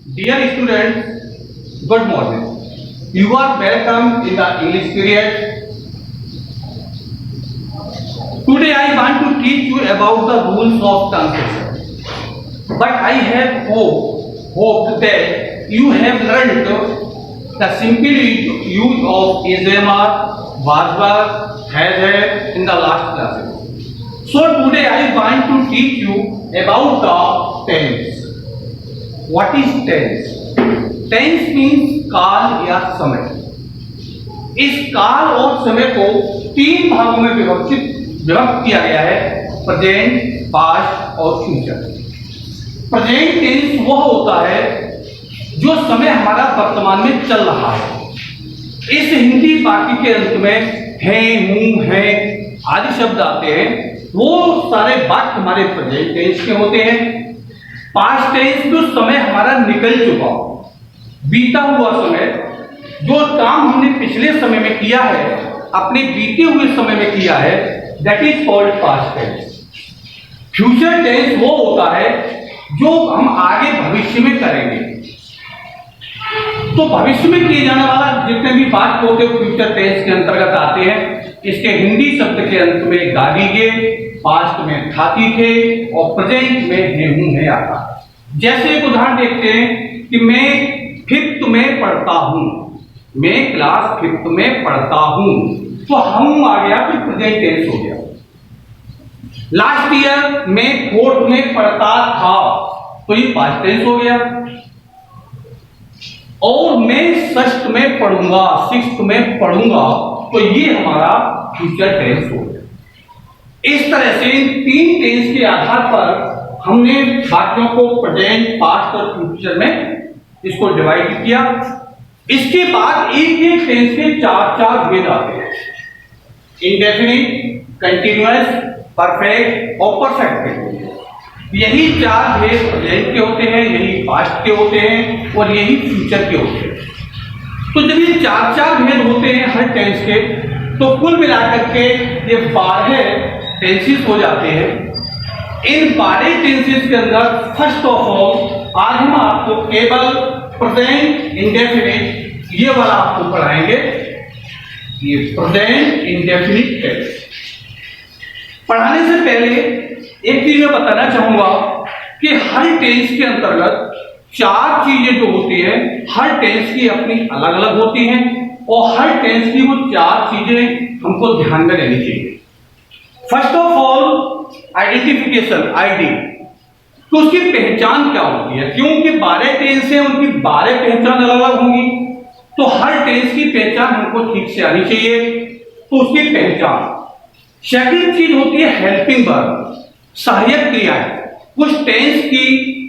Dear students, good morning. You are welcome in the English period. Today I want to teach you about the rules of translation. But I have hoped that you have learned the simple use of is, was, has in the last classes. So today I want to teach you about the tense. What is tense? Tense means काल या समय। इस काल और समय को तीन भागों में विभक्त किया गया है, प्रेजेंट, पास्ट और फ्यूचर। प्रेजेंट टेंस वह होता है जो समय हमारा वर्तमान में चल रहा है। इस हिंदी वाक्य के अंत में है, हूं, है आदि शब्द आते हैं, वो सारे वाक्य हमारे प्रेजेंट टेंस के होते हैं। पास्ट टेंस जो समय हमारा निकल चुका हो, बीता हुआ समय, जो काम हमने पिछले समय में किया है, अपने बीते हुए समय में किया है, that is called past tense. Future tense वो होता है जो हम आगे भविष्य में करेंगे। तो भविष्य में किए जाने वाला जितने भी वाक्य होते हैं फ्यूचर टेंस के अंतर्गत आते हैं। इसके हिंदी शब्द के अंत में गाड़ी गे, पास्ट में खाती थे और प्रेजेंट में है, हूं, है आता। जैसे एक उदाहरण देखते हैं कि मैं फिफ्थ में पढ़ता हूं, मैं क्लास फिफ्थ में पढ़ता हूं, तो हम आ गया तो प्रेजेंट टेंस हो गया। लास्ट ईयर मैं फोर्थ में पढ़ता था, तो ये पास्ट टेंस हो गया। और मैं सिक्स्थ में पढ़ूंगा, सिक्स्थ में पढ़ूंगा, तो ये हमारा फ्यूचर टेंस हो गया। इस तरह से इन तीन टेंस के आधार पर हमने वाक्यों को प्रेजेंट, पास्ट और फ्यूचर में इसको डिवाइड किया। इसके बाद एक एक टेंस के चार भेद आते हैं, इंडेफिनिट, कंटिन्यूअस, परफेक्ट और परफेक्ट। यही चार भेद प्रेजेंट के होते हैं, यही पास्ट के होते हैं और यही फ्यूचर के होते हैं। तो जब ये चार भेद होते हैं हर टेंस के, तो कुल मिलाकर के ये 12 टेंसेस हो जाते हैं। इन 12 टेंसेस के अंदर फर्स्ट ऑफ ऑल आज हम आपको केवल प्रेजेंट इंडेफिनिट ये वाला आपको पढ़ाएंगे, ये प्रेजेंट इंडेफिनिट टेंस। पढ़ाने से पहले एक चीज मैं बताना चाहूंगा कि हर टेंस के अंतर्गत चार चीजें जो होती हैं, हर टेंस की अपनी अलग अलग होती हैं और हर टेंस की वो चार चीजें हमको ध्यान में रहनी चाहिए। First of all identification, ID. तो उसकी पहचान क्या होती है? क्योंकि 12 टेंस हैं, उनकी 12 पहचान अलग अलग होंगी, तो हर टेंस की पहचान हमको ठीक से आनी चाहिए। तो उसकी पहचान। सेकंड चीज होती है हेल्पिंग वर्ब, सहायक क्रियाएं। कुछ टेंस की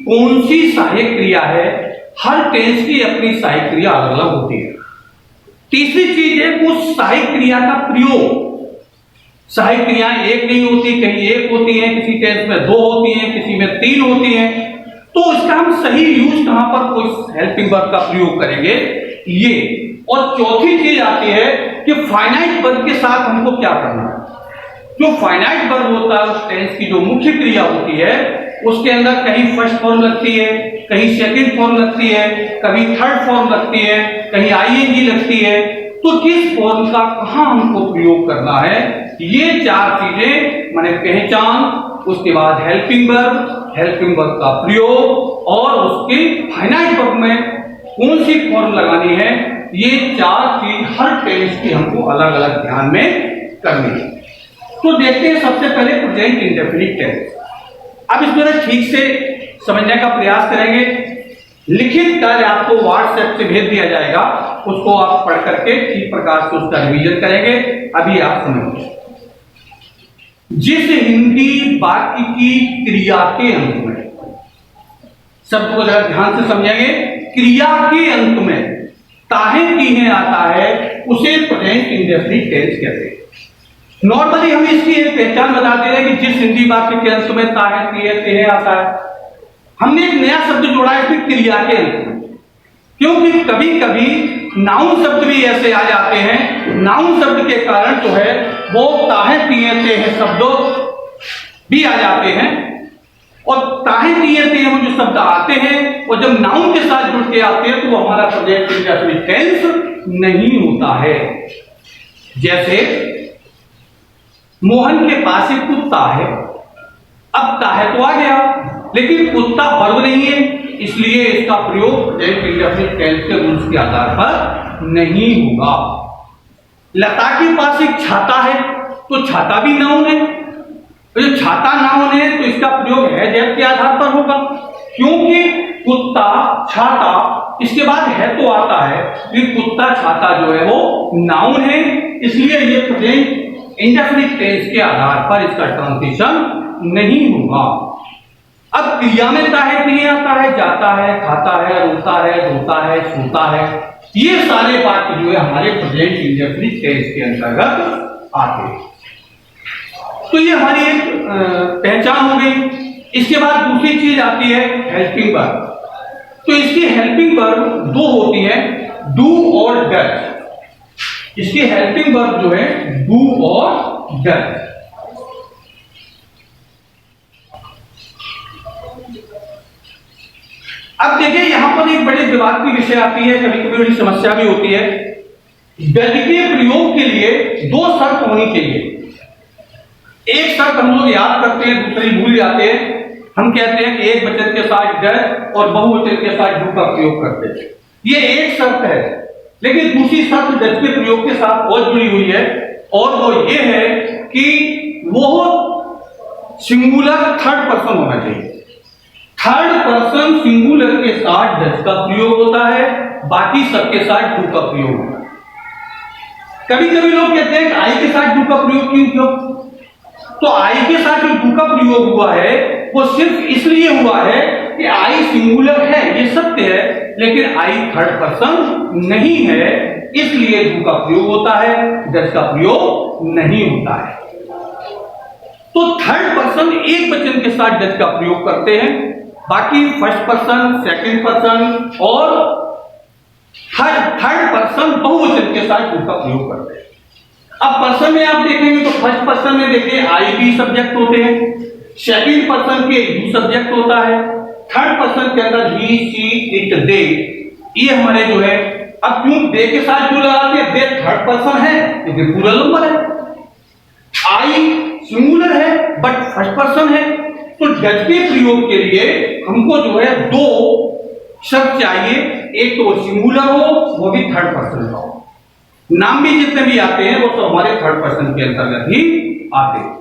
कौन सी सहायक क्रिया है, हर टेंस की अपनी सहायक क्रिया अलग अलग होती है। तीसरी चीज है उस सहायक क्रिया का प्रयोग। सहायक क्रियाएं एक नहीं होती, कहीं एक होती है, किसी टेंस में 2 होती हैं, किसी में 3 होती हैं। तो इसका हम सही यूज कहां पर कोई हेल्पिंग वर्ब का प्रयोग करेंगे, ये। और चौथी चीज आती है कि फाइनाइट वर्ब के साथ हमको क्या करना है। जो फाइनाइट वर्ब होता है उस टेंस की जो मुख्य क्रिया होती है, उसके अंदर कहीं फर्स्ट फॉर्म लगती है, कहीं सेकंड फॉर्म लगती है, कभी थर्ड फॉर्म लगती है, कहीं आईएनजी लगती है। तो किस फॉर्म का कहां हमको प्रयोग करना है, ये चार चीजें माने पहचान, उसके बाद हेल्पिंग वर्ब का प्रयोग और उसके फाइनाइट वर्ब में कौन सी फॉर्म लगानी है, ये चार चीज हर टेंस की हमको अलग अलग ध्यान में करनी है। तो देखते हैं सबसे पहले प्रेजेंट इंडेफिनिट टेंस। अब इसको ठीक से समझने का प्रयास करेंगे। लिखित कार्य आपको व्हाट्सएप से भेज दिया जाएगा, उसको आप पढ़ करके ठीक प्रकार से उसका रिवीजन करेंगे। अभी आप समझिए, जिस हिंदी वाक्य की क्रिया के अंत में, शब्द को जरा ध्यान से समझेंगे, क्रिया के अंत में ताहे तीहे आता है, उसे प्रेजेंट इंडेफिनिट टेंस कहते हैं। नॉर्मली हम इसकी एक पहचान बताते हैं कि जिस हिंदी वाक्य के अंत में ताहे तीहे आता है, हमने एक नया शब्द जोड़ा है फिर क्रिया के अंत में, क्योंकि कभी कभी नाउन शब्द भी ऐसे आ जाते हैं। नाउन शब्द के कारण जो है वो ताहे तीहे शब्द भी आ जाते हैं और ताहे तिये ते वो जो शब्द आते हैं और जब नाउन के साथ जुड़ के आते हैं तो वो हमारा प्रेजेंट इंडेफिनिट टेंस नहीं होता है। जैसे मोहन के पास एक कुत्ता है, अब ताहे तो आ गया लेकिन कुत्ता वर्ब नहीं है, इसलिए इसका प्रयोग प्रेजेंट इंडेफिनिट टेंस के रूल्स के आधार पर नहीं होगा। लता के पास एक छाता है, तो छाता भी नाउन है, तो जो छाता नाउन है तो इसका प्रयोग है जैब के आधार पर होगा, क्योंकि कुत्ता छाता इसके बाद है तो आता है, लेकिन कुत्ता छाता जो है वो नाउन है, इसलिए ये प्रेजेंट इंडेफिनिट टेंस के आधार पर इसका ट्रांजिशन नहीं होगा। अब क्रिया में ताहे तिये आता है, जाता है, खाता है, रोता है, धोता है, सोता है, ये सारे वाक्य जो है हमारे प्रेजेंट इंडेफिनिट टेंस के अंतर्गत आते हैं। तो ये हमारी एक पहचान हो गई। इसके बाद दूसरी चीज आती है हेल्पिंग वर्ब। तो इसकी हेल्पिंग वर्ब दो होती है, डू और डज। इसकी हेल्पिंग वर्ब जो है डू और डज। अब देखिए यहां पर एक बड़े विवाद की विषय आती है, कभी कभी बड़ी समस्या भी होती है। डज के प्रयोग के लिए दो शर्त होनी चाहिए। एक शर्त हम लोग याद करते हैं, दूसरी भूल जाते हैं। हम कहते हैं कि एक वचन के साथ डज और बहुवचन के साथ डू का प्रयोग करते हैं, ये एक शर्त है। लेकिन दूसरी शर्त डज के प्रयोग के साथ और जुड़ी हुई है, और वो ये है कि वो सिंगुलर थर्ड पर्सन होना चाहिए। थर्ड पर्सन सिंगुलर के साथ डज का प्रयोग होता है, बाकी सबके साथ डू का प्रयोग होता है। कभी कभी लोग कहते हैं कि आई के साथ डू का प्रयोग क्यों? तो आई के साथ जो डू का प्रयोग हुआ है वो सिर्फ इसलिए हुआ है कि आई सिंगुलर है, ये सत्य है, लेकिन आई थर्ड पर्सन नहीं है, इसलिए डू का प्रयोग होता है, डज का प्रयोग नहीं होता है। तो थर्ड पर्सन एक वचन के साथ डज का प्रयोग करते हैं, बाकी फर्स्ट पर्सन, सेकंड पर्सन और थर्ड पर्सन बहुवचन के साथ डू का प्रयोग करते हैं। अब पर्सन में आप देखेंगे तो फर्स्ट पर्सन में देखिए आई भी सब्जेक्ट होते हैं, सेकंड पर्सन के यू सब्जेक्ट होता है, थर्ड पर्सन के अंदर ही, शी, इट, दे, ये हमारे जो है। अब क्यों दे के साथ जो लगाते हैं, दे थर्ड पर्सन है क्योंकि प्लूरल नंबर है, आई सिंगुलर है बट फर्स्ट पर्सन है। तो डज के प्रयोग के लिए हमको जो है दो शब्द चाहिए, एक तो सिंगुलर हो, वो भी थर्ड पर्सन का हो। नाम भी जितने भी आते हैं वो सब हमारे थर्ड पर्सन के अंतर्गत ही आते हैं।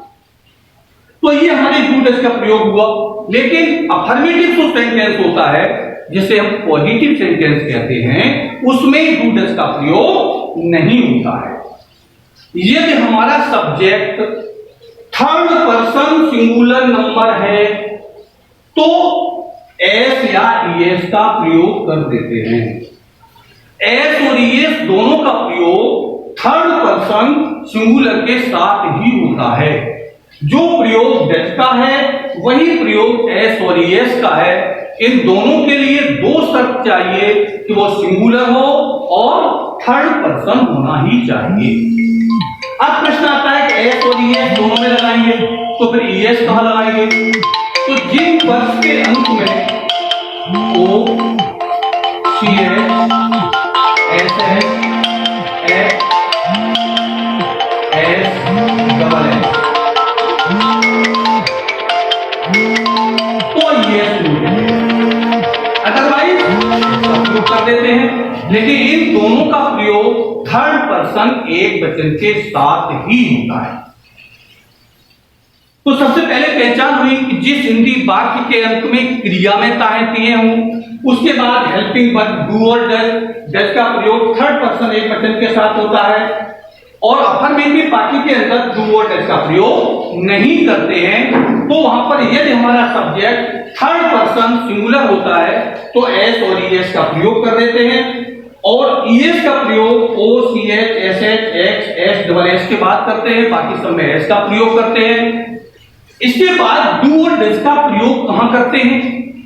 तो ये हमारे डू डज का प्रयोग हुआ। लेकिन अफर्मेटिव जो सेंटेंस होता है, जिसे हम पॉजिटिव सेंटेंस कहते हैं, उसमें डू डज का प्रयोग नहीं होता है। यदि हमारा subject third person singular number है तो एस या ईएस का प्रयोग कर देते हैं। एस और ईएस दोनों का प्रयोग थर्ड पर्सन सिंगुलर के साथ ही होता है। जो प्रयोग डज का है वही प्रयोग एस और ईएस का है। इन दोनों के लिए दो शर्त चाहिए कि वो सिंगुलर हो और थर्ड पर्सन होना ही चाहिए। अब प्रश्न आता है कि एस और ईएस दोनों में लगाएंगे तो फिर ईएस कहां लगाएंगे? तो जिन वर्ड्स के अंत में O, C S S S S double S तो ईएस अदरवाइज प्रयोग कर देते हैं। लेकिन इन दोनों का प्रयोग थर्ड पर्सन एक वचन के साथ ही होता है। तो सबसे पहले पहचान हुई कि जिस हिंदी वाक्य के अंत में क्रिया में ताहे तिये हों, उसके बाद हेल्पिंग वर्ब डू और डज, डज का प्रयोग थर्ड पर्सन एक वचन के साथ होता है, और अफर्मेटिव वाक्य के अंदर डू और डज का प्रयोग नहीं करते हैं। तो वहां पर यदि हमारा सब्जेक्ट थर्ड पर्सन सिंगुलर होता है तो एस और ईएस का प्रयोग कर देते हैं, और ईएस का प्रयोग O, C H, S H, X, S double S के बाद करते हैं, बाकी सब में एस का प्रयोग करते हैं। इसके बाद डू और डज का प्रयोग कहां करते हैं?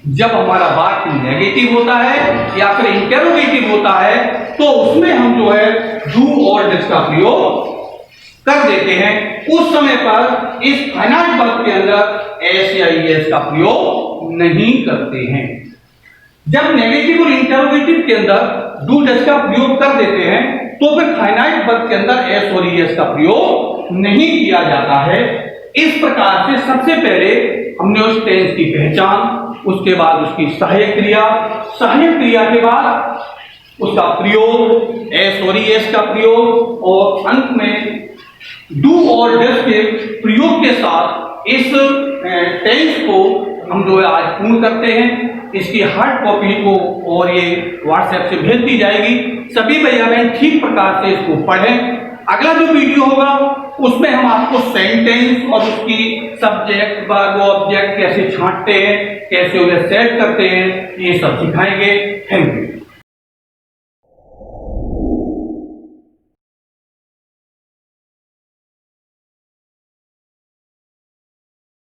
जब हमारा वाक्य नेगेटिव होता है या फिर इंटेरोगेटिव होता है तो उसमें हम जो है डू और डज का प्रयोग कर देते हैं, उस समय पर इस फाइनाइट वर्ब के अंदर एस या ईएस का प्रयोग नहीं करते हैं। जब नेगेटिव और इंटरोगेटिव के अंदर डू डज का प्रयोग कर देते हैं तो फिर फाइनाइट वर्ब के अंदर एस और ईएस का प्रयोग नहीं किया जाता है। इस प्रकार से सबसे पहले हमने उस टेंस की पहचान, उसके बाद उसकी सहायक क्रिया के बाद उसका प्रयोग, एस और ईएस का प्रयोग, और अंत में डू और डज के प्रयोग के साथ इस टेंस को हम जो आज पूर्ण करते हैं। इसकी हार्ड कॉपी को और ये व्हाट्सएप से भेज दी जाएगी। सभी भैया बहन ठीक प्रकार से इसको पढ़ें। अगला जो वीडियो होगा उसमें हम आपको सेंटेंस और उसकी सब्जेक्ट, वर्ब, ऑब्जेक्ट कैसे छांटते हैं, कैसे उन्हें सेट करते हैं, ये सब सिखाएंगे। Thank you.